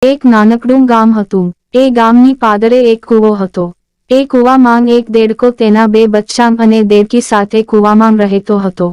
એક નાનકડું ગામ હતું. એ ગામની પાદરે એક કૂવો હતો. એ કૂવામાં એક દેડકો તેના 2 બચ્ચાં અને દેડકી સાથે કૂવામાં રહેતો હતો.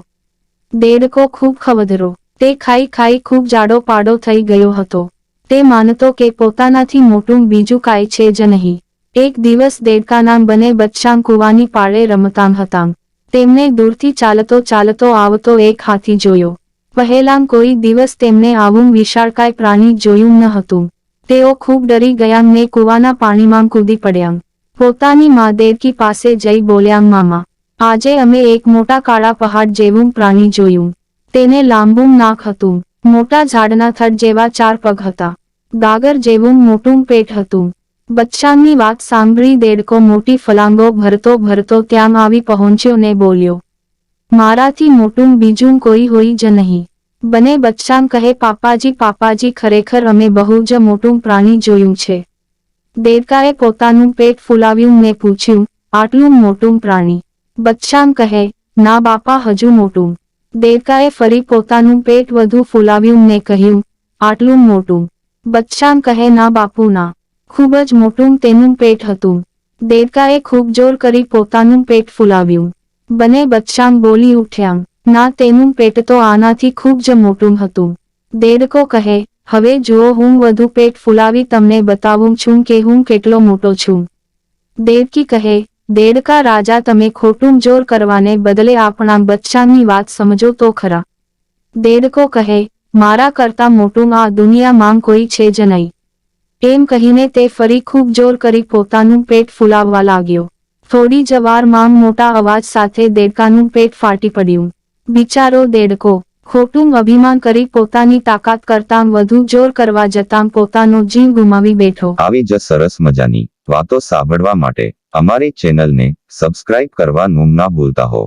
દેડકો ખૂબ ખવદરો. તે ખાઈ ખાઈ ખૂબ જાડો પાડો થઈ ગયો હતો. તે માનતો કે પોતાનાથી મોટું બીજું કાંઈ છે જ નહીં. એક દિવસ દેડકાના 2 બચ્ચાં કૂવાની પાળે રમતાં હતાં. તેમને દૂરથી ચાલતો ચાલતો આવતો એક હાથી જોયો. પહેલાં કોઈ દિવસ તેમને આવું વિશાળકાય પ્રાણી જોયું ન હતું. તેઓ ખૂબ ડરી ગયાં ને કૂવાના પાણીમાં કૂદી પડ્યાં. પોતાની મા દેડકી પાસે જઈ બોલ્યાં, મામા, આજે અમે એક મોટા કાળા પહાડ જેવું પ્રાણી જોયું. તેને લાંબું નાક હતું, મોટા ઝાડના થડ જેવા 4 પગ હતા, ગાગર જેવું મોટું પેટ હતું. બચ્ચાંની વાત સાંભળી દેડકો મોટી ફલાંગો ભરતો ભરતો ત્યાં આવી પહોંચ્યો ને બોલ્યો, મારાથી મોટું બીજું કોઈ હોય જ નહીં. 2 બચ્ચાં કહે, પાપાજી પાપાજી, ખરેખર અમે બહુ જ મોટું પ્રાણી જોયું છે. દેડકાએ પોતાનું પેટ ફૂલાવ્યું ને પૂછ્યું, આટલું મોટું પ્રાણી? બચ્ચાં કહે, ના બાપા, હજુ મોટું. દેડકાએ ફરી પોતાનું પેટ વધુ ફૂલાવ્યું ને કહ્યું, આટલું મોટું. બચ્ચાં કહે, ના બાપુ ના, ખૂબ જ મોટું તેનું પેટ હતું. દેડકાએ ખૂબ જોર કરી પોતાનું પેટ ફૂલાવ્યું. 2 બચ્ચાં બોલી ઉઠ્યાં, ના, તેનું પેટ તો આનાથી ખૂબ જ મોટું હતું. દેડકો કહે, હવે જુઓ, હું વધુ પેટ ફૂલાવી તમને બતાવું છું કે હું કેટલો મોટો છું. દેડકી કહે, દેડકા રાજા, તમે ખોટું જોર કરવાને બદલે આપણા બચ્ચાંની વાત સમજો તો ખરા. દેડકો કહે, મારા કરતાં મોટું આ દુનિયામાં કોઈ છે જ નહીં. એમ કહીને તે ફરી ખૂબ જોર કરી પોતાનું પેટ ફૂલાવવા લાગ્યો. થોડી જ વારમાં મોટા અવાજ સાથે દેડકાનું પેટ ફાટી પડ્યું. બિચારો દેડકો ખોટું અભિમાન કરી પોતાની તાકાત કરતાં વધુ જોર કરવા જતાં પોતાનો જીવ ગુમાવી બેઠો. આવી જ સરસ મજાની વાતો સાંભળવા માટે અમારી ચેનલને સબસ્ક્રાઇબ કરવાનું ના ભૂલતા હો.